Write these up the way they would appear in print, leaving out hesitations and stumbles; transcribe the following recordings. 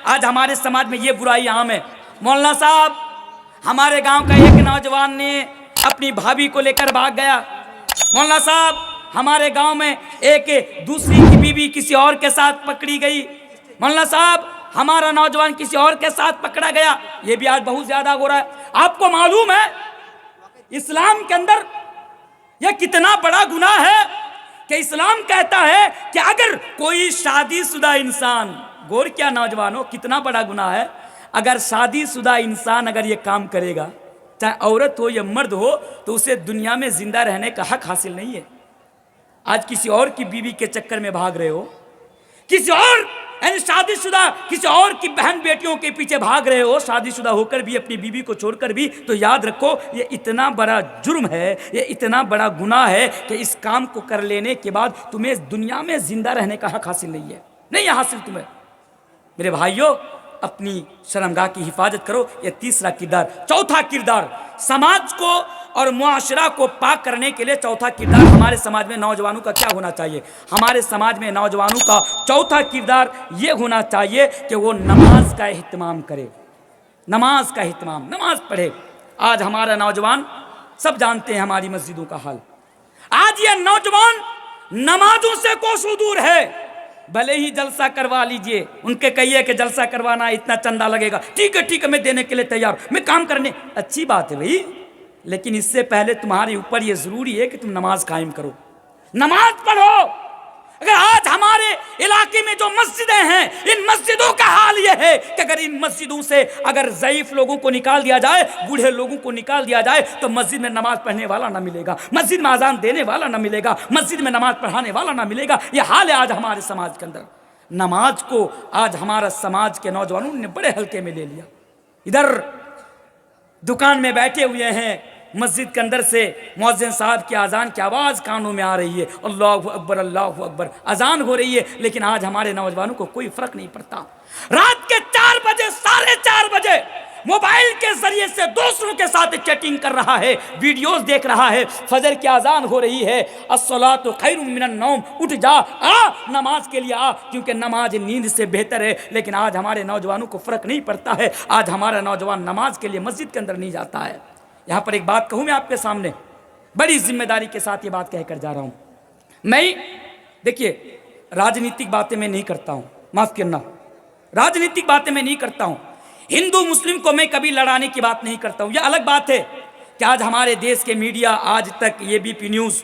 آج ہمارے سماج میں یہ برائی عام ہے۔ مولانا صاحب، ہمارے گاؤں کا ایک نوجوان نے اپنی بھابھی کو لے کر بھاگ گیا۔ مولانا صاحب، ہمارے گاؤں میں ایک دوسری کی بیوی کسی اور کے ساتھ پکڑی گئی۔ مولانا صاحب، ہمارا نوجوان کسی اور کے ساتھ پکڑا گیا۔ یہ بھی آج بہت زیادہ ہو رہا ہے۔ آپ کو معلوم ہے اسلام کے اندر یہ کتنا بڑا گناہ ہے کہ اسلام کہتا ہے کہ اگر کوئی شادی شدہ انسان، غور کیا نوجوانوں، کتنا بڑا گناہ ہے، اگر شادی شدہ انسان اگر یہ کام کرے گا، چاہے عورت ہو یا مرد ہو، تو اسے دنیا میں زندہ رہنے کا حق حاصل نہیں ہے۔ آج کسی اور کی بیوی کے چکر میں بھاگ رہے ہو، کسی اور یعنی شادی شدہ کسی اور کی بہن بیٹیوں کے پیچھے بھاگ رہے ہو، شادی شدہ ہو کر بھی، اپنی بیوی کو چھوڑ کر بھی، تو یاد رکھو یہ اتنا بڑا جرم ہے، یہ اتنا بڑا گناہ ہے کہ اس کام کو کر لینے کے بعد تمہیں دنیا میں زندہ رہنے کا حق حاصل نہیں ہے، نہیں ہے حاصل تمہیں۔ میرے بھائیوں، اپنی شرمگاہ کی حفاظت کرو۔ یہ تیسرا کردار۔ چوتھا کردار، سماج کو اور معاشرہ کو پاک کرنے کے لیے چوتھا کردار ہمارے سماج میں نوجوانوں کا کیا ہونا چاہیے؟ ہمارے سماج میں نوجوانوں کا چوتھا کردار یہ ہونا چاہیے کہ وہ نماز کا اہتمام کرے، نماز کا اہتمام، نماز پڑھے۔ آج ہمارا نوجوان، سب جانتے ہیں ہماری مسجدوں کا حال، آج یہ نوجوان نمازوں سے کوسوں دور ہے۔ بھلے ہی جلسہ کروا لیجئے، ان کے کہیے کہ جلسہ کروانا اتنا چندہ لگے گا، ٹھیک ہے میں دینے کے لیے تیار ہوں، میں کام کرنے، اچھی بات ہے بھائی، لیکن اس سے پہلے تمہارے اوپر یہ ضروری ہے کہ تم نماز قائم کرو، نماز پڑھو۔ اگر آج ہمارے علاقے میں جو مسجدیں ہیں، ان مسجدوں کا حال یہ ہے کہ اگر ان مسجدوں سے اگر ضعیف لوگوں کو نکال دیا جائے، بوڑھے لوگوں کو نکال دیا جائے، تو مسجد میں نماز پڑھنے والا نہ ملے گا، مسجد میں اذان دینے والا نہ ملے گا، مسجد میں نماز پڑھانے والا نہ ملے گا۔ یہ حال ہے آج ہمارے سماج کے اندر۔ نماز کو آج ہمارا سماج کے نوجوانوں نے بڑے ہلکے میں لے لیا۔ ادھر دکان میں بیٹھے ہوئے ہیں، مسجد کے اندر سے مؤذن صاحب کی اذان کی آواز کانوں میں آ رہی ہے، اللہ اکبر اللہ اکبر، اذان ہو رہی ہے، لیکن آج ہمارے نوجوانوں کو کوئی فرق نہیں پڑتا۔ رات کے 4 بجے، 4:30 بجے موبائل کے ذریعے سے دوسروں کے ساتھ چیٹنگ کر رہا ہے، ویڈیوز دیکھ رہا ہے۔ فجر کی اذان ہو رہی ہے، الصلاۃ خیر من النوم، اٹھ جا، آ نماز کے لیے آ، کیونکہ نماز نیند سے بہتر ہے۔ لیکن آج ہمارے نوجوانوں کو فرق نہیں پڑتا ہے، آج ہمارا نوجوان نماز کے لیے مسجد کے اندر نہیں جاتا ہے۔ یہاں پر ایک بات کہوں میں آپ کے سامنے، بڑی ذمہ داری کے ساتھ یہ بات کہہ کر جا رہا ہوں۔ میں دیکھیے، راجنیتک باتیں میں نہیں کرتا ہوں، معاف کرنا، راجنیتک باتیں میں نہیں کرتا ہوں، ہندو مسلم کو میں کبھی لڑانے کی بات نہیں کرتا ہوں۔ یہ الگ بات ہے کہ آج ہمارے دیش کے میڈیا، آج تک یہ بی پی نیوز،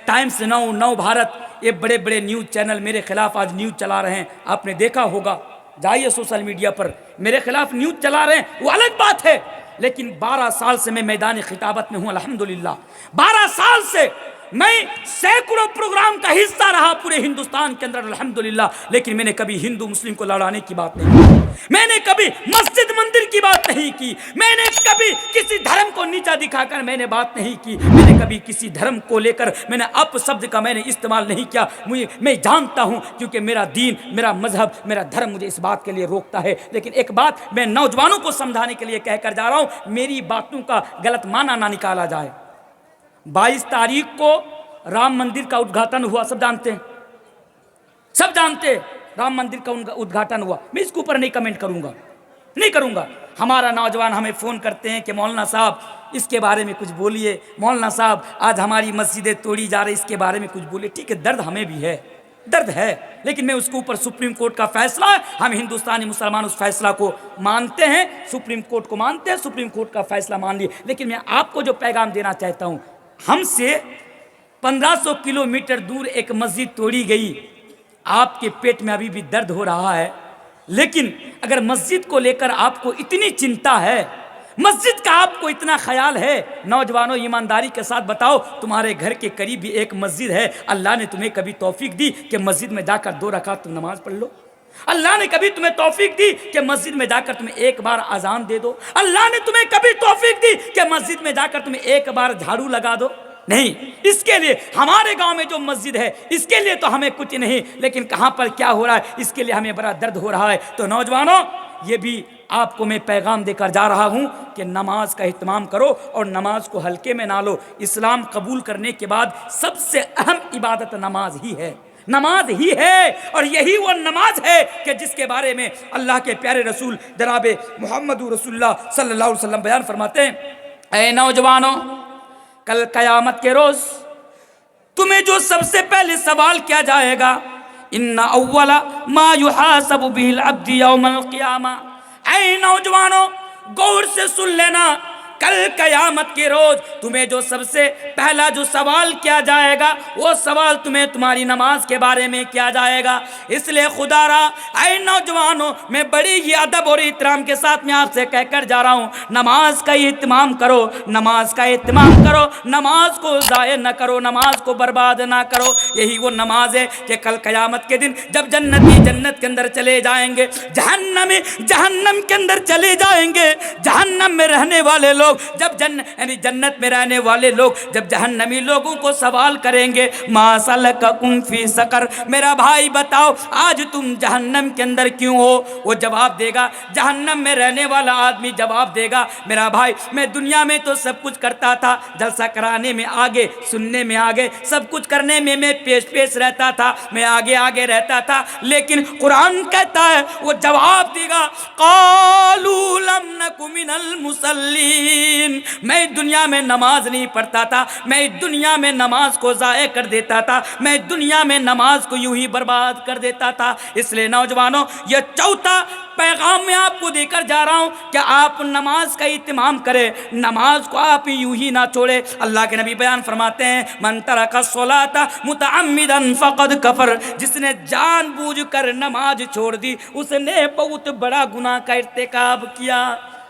ٹائمز نو، نو بھارت، یہ بڑے بڑے نیوز چینل میرے خلاف آج نیوز چلا رہے ہیں۔ آپ نے دیکھا ہوگا، جائیے سوشل میڈیا پر، میرے خلاف نیوز چلا رہے ہیں، وہ الگ بات ہے۔ لیکن 12 سال سے میں میدان خطابت میں ہوں، الحمدللہ 12 سال سے میں سینکڑوں پروگرام کا حصہ رہا پورے ہندوستان کے اندر، الحمدللہ، لیکن میں نے کبھی ہندو مسلم کو لڑانے کی بات نہیں کی، میں نے کبھی مسجد مندر کی بات نہیں کی، میں نے کبھی کسی دھرم کو نیچا دکھا کر میں نے بات نہیں کی، میں نے کبھی کسی دھرم کو لے کر میں نے اپ شبد کا میں نے استعمال نہیں کیا۔ میں جانتا ہوں، کیونکہ میرا دین، میرا مذہب، میرا دھرم مجھے اس بات کے لیے روکتا ہے۔ لیکن ایک بات میں نوجوانوں کو سمجھانے کے لیے کہہ کر جا رہا ہوں، میری باتوں کا غلط معنی نہ نکالا جائے۔ 22 تاریخ کو رام مندر کا ادگھاٹن ہوا، سب جانتے ہیں، سب جانتے ہیں، رام مندر کا ادگھاٹن ہوا۔ میں اس کے اوپر نہیں کمنٹ کروں گا، نہیں کروں گا۔ ہمارا نوجوان ہمیں فون کرتے ہیں کہ مولانا صاحب اس کے بارے میں کچھ بولیے، مولانا صاحب آج ہماری مسجدیں توڑی جا رہی، اس کے بارے میں کچھ بولیے۔ ٹھیک ہے، درد ہمیں بھی ہے، درد ہے، لیکن میں اس کے اوپر سپریم کورٹ کا فیصلہ ہے، ہم ہندوستانی مسلمان اس فیصلہ کو مانتے ہیں، سپریم کورٹ کو مانتے ہیں، سپریم کورٹ کا فیصلہ مان لیے۔ لیکن میں آپ کو جو پیغام دینا چاہتا ہوں، ہم سے 1500 کلومیٹر دور ایک مسجد توڑی گئی، آپ کے پیٹ میں ابھی بھی درد ہو رہا ہے، لیکن اگر مسجد کو لے کر آپ کو اتنی چنتا ہے، مسجد کا آپ کو اتنا خیال ہے، نوجوانوں ایمانداری کے ساتھ بتاؤ، تمہارے گھر کے قریب بھی ایک مسجد ہے، اللہ نے تمہیں کبھی توفیق دی کہ مسجد میں جا کر 2 رکعت تم نماز پڑھ لو؟ اللہ نے کبھی تمہیں توفیق دی کہ مسجد میں جا کر تمہیں ایک بار اذان دے دو؟ اللہ نے تمہیں کبھی توفیق دی کہ مسجد میں جا کر تمہیں ایک بار جھاڑو لگا دو؟ نہیں۔ اس کے لیے ہمارے گاؤں میں جو مسجد ہے، اس کے لیے تو ہمیں کچھ نہیں، لیکن کہاں پر کیا ہو رہا ہے اس کے لیے ہمیں بڑا درد ہو رہا ہے۔ تو نوجوانوں، یہ بھی آپ کو میں پیغام دے کر جا رہا ہوں کہ نماز کا اہتمام کرو اور نماز کو ہلکے میں نہ لو۔ اسلام قبول کرنے کے بعد سب سے اہم عبادت نماز ہی ہے، نماز ہی ہے، اور یہی وہ نماز ہے کہ جس کے بارے میں اللہ کے پیارے رسول جناب محمد رسول اللہ صلی اللہ علیہ وسلم بیان فرماتے ہیں، اے نوجوانوں، کل قیامت کے روز تمہیں جو سب سے پہلے سوال کیا جائے گا، ان اول ما یحاسب به العبد یوم القیامہ، اے نوجوانوں غور سے سن لینا، کل قیامت کے روز تمہیں جو سب سے پہلا جو سوال کیا جائے گا، وہ سوال تمہیں تمہاری نماز کے بارے میں کیا جائے گا۔ اس لیے خدا را اے نوجوانوں، میں بڑی ہی ادب اور احترام کے ساتھ میں آپ سے کہہ کر جا رہا ہوں، نماز کا اہتمام کرو، نماز کا اہتمام کرو، نماز کو ضائع نہ کرو، نماز کو برباد نہ کرو۔ یہی وہ نماز ہے کہ کل قیامت کے دن جب جنتی جنت کے اندر چلے جائیں گے، جہنمی جہنم کے اندر چلے جائیں گے، جہنم میں رہنے والے لوگ جب یعنی جنت میں رہنے والے لوگ جب جہنمی لوگوں کو سوال کریں گے، ما سلککم فی سقر، میرا بھائی بتاؤ آج تم جہنم کے اندر کیوں ہو؟ وہ جواب دے گا، جہنم میں رہنے والا آدمی جواب دے گا، میرا بھائی میں دنیا میں تو سب کچھ کرتا تھا، جلسہ کرانے میں آگے، سننے میں آگے، سب کچھ کرنے میں میں پیش رہتا تھا، میں آگے رہتا تھا، لیکن قرآن کہتا ہے، وہ جواب دے گا، قالوا لم نک من المصلین، میں دنیا میں نماز نہیں پڑھتا تھا، میں دنیا میں نماز کو ضائع کر دیتا تھا، میں دنیا میں نماز کو یوں ہی برباد کر دیتا تھا۔ اس لیے نوجوانوں، یہ چوتھا پیغام میں آپ کو دے کر جا رہا ہوں کہ آپ نماز کا اہتمام کریں، نماز کو آپ یوں ہی نہ چھوڑیں۔ اللہ کے نبی بیان فرماتے ہیں، من ترک الصلاۃ متعمدا فقد کفر، جس نے جان بوجھ کر نماز چھوڑ دی اس نے بہت بڑا گناہ کا ارتکاب کیا۔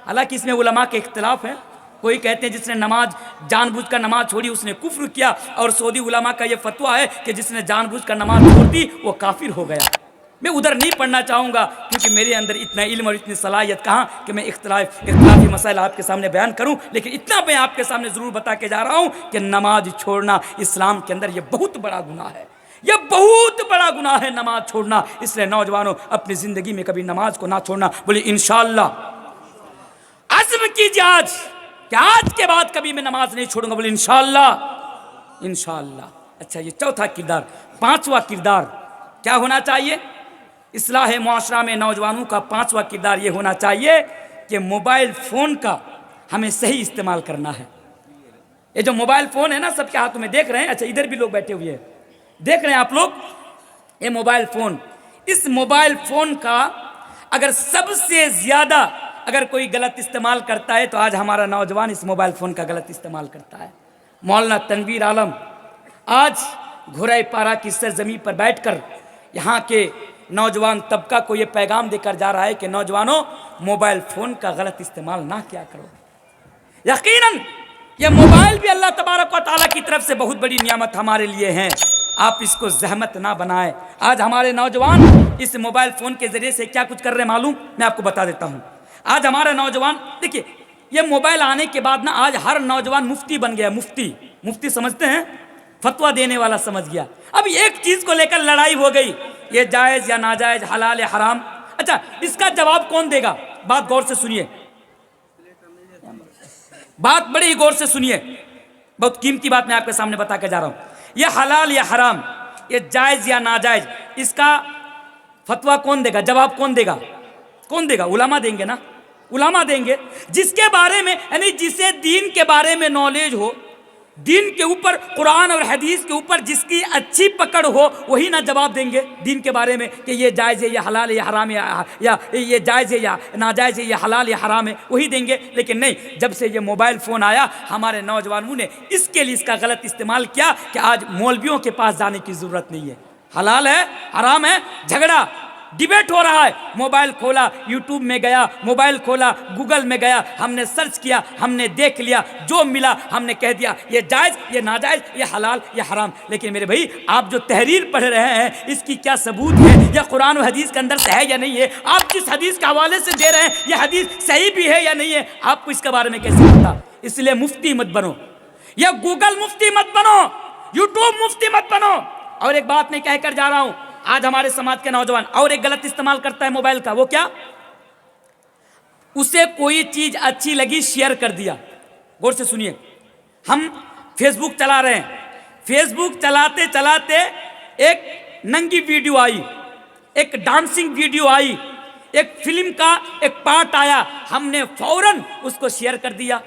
حالانکہ اس میں علماء کے اختلاف ہیں، کوئی کہتے ہیں جس نے نماز جان بوجھ کر نماز چھوڑی اس نے کفر کیا، اور سعودی علماء کا یہ فتویٰ ہے کہ جس نے جان بوجھ کر نماز چھوڑ دی وہ کافر ہو گیا۔ میں ادھر نہیں پڑھنا چاہوں گا کیونکہ میرے اندر اتنا علم اور اتنی صلاحیت کہاں کہ میں اختلافی مسائل آپ کے سامنے بیان کروں، لیکن اتنا میں آپ کے سامنے ضرور بتا کے جا رہا ہوں کہ نماز چھوڑنا اسلام کے اندر یہ بہت بڑا گناہ ہے، یہ بہت بڑا گناہ ہے نماز چھوڑنا۔ اس لیے نوجوانوں اپنی زندگی میں کبھی نماز کو نہ چھوڑنا، بولے انشاءاللہ، عزم کیجیے آج کہ آج کے بعد کبھی میں نماز نہیں چھوڑوں گا، بولے انشاءاللہ، انشاءاللہ۔ اچھا، یہ چوتھا کردار۔ پانچواں کردار کیا ہونا چاہیے؟ اصلاح معاشرہ میں نوجوانوں کا پانچواں کردار یہ ہونا چاہیے کہ موبائل فون کا ہمیں صحیح استعمال کرنا ہے۔ یہ جو موبائل فون ہے نا سب کے ہاتھوں میں، دیکھ رہے ہیں، اچھا ادھر بھی لوگ بیٹھے ہوئے ہیں، دیکھ رہے ہیں آپ لوگ یہ موبائل فون، اس موبائل فون کا اگر سب سے زیادہ اگر کوئی غلط استعمال کرتا ہے تو آج ہمارا نوجوان اس موبائل فون کا غلط استعمال کرتا ہے۔ مولانا تنویر عالم آج گھرائے پارا کی سرزمین پر بیٹھ کر یہاں کے نوجوان طبقہ کو یہ پیغام دے کر جا رہا ہے کہ نوجوانوں موبائل فون کا غلط استعمال نہ کیا کرو۔ یقیناً یہ موبائل بھی اللہ تبارک و تعالیٰ کی طرف سے بہت بڑی نعمت ہمارے لیے ہے، آپ اس کو زحمت نہ بنائیں۔ آج ہمارے نوجوان اس موبائل فون کے ذریعے سے کیا کچھ کر رہے ہیں معلوم؟ میں آپ کو بتا دیتا ہوں۔ آج ہمارا نوجوان دیکھیے، یہ موبائل آنے کے بعد نا آج ہر نوجوان مفتی بن گیا۔ مفتی سمجھتے ہیں، فتویٰ دینے والا سمجھ گیا۔ اب ایک چیز کو لے کر لڑائی ہو گئی، یہ جائز یا ناجائز، حلال یا حرام۔ اچھا، اس کا جواب کون دے گا؟ بات غور سے سنیے، بات بڑی غور سے سنیے، بہت قیمتی بات میں آپ کے سامنے بتا کے جا رہا ہوں۔ یہ حلال یا حرام، یہ جائز یا ناجائز، اس کا فتویٰ کون دے گا؟ جواب کون دے گا؟ کون دے گا؟ علماء دیں گے نا، علماء دیں گے۔ جس کے بارے میں یعنی جسے دین کے بارے میں نالج ہو، دین کے اوپر، قرآن اور حدیث کے اوپر جس کی اچھی پکڑ ہو، وہی نہ جواب دیں گے دین کے بارے میں کہ یہ جائز ہے، یہ حلال ہے، یہ حرام ہے، یا یہ جائز ہے یا ناجائز ہے، یہ حلال یا حرام ہے، وہی دیں گے۔ لیکن نہیں، جب سے یہ موبائل فون آیا ہمارے نوجوانوں نے اس کے لیے اس کا غلط استعمال کیا کہ آج مولویوں کے پاس جانے کی ضرورت نہیں ہے۔ حلال ہے، حرام ہے، جھگڑا ڈیبیٹ ہو رہا ہے۔ موبائل کھولا، یوٹیوب میں گیا، موبائل کھولا، گوگل میں گیا، ہم نے سرچ کیا، ہم نے دیکھ لیا، جو ملا ہم نے کہہ دیا یہ جائز، یہ ناجائز، یہ حلال، یہ حرام۔ لیکن میرے بھائی، آپ جو تحریر پڑھ رہے ہیں اس کی کیا ثبوت ہے؟ یا قرآن و حدیث کے اندر سے ہے یا نہیں ہے؟ آپ جس حدیث کے حوالے سے دے رہے ہیں یہ حدیث صحیح بھی ہے یا نہیں ہے؟ آپ کو اس کے بارے میں کیسے پتا؟ اس لیے مفتی مت بنو، یا گوگل مفتی مت بنو، یوٹیوب مفتی مت بنو۔ اور ایک بات میں کہہ کر جا رہا ہوں، آج ہمارے سماج کے نوجوان اور ایک غلط استعمال کرتا ہے موبائل کا۔ وہ کیا؟ اسے کوئی چیز اچھی لگی شیئر کر دیا۔ غور سے سنیے، ہم فیس بک چلا رہے ہیں، فیس بک چلاتے چلاتے ایک ننگی ویڈیو آئی، ایک ڈانسنگ ویڈیو آئی، ایک فلم کا ایک پارٹ آیا، ہم نے فوراً اس کو شیئر کر دیا۔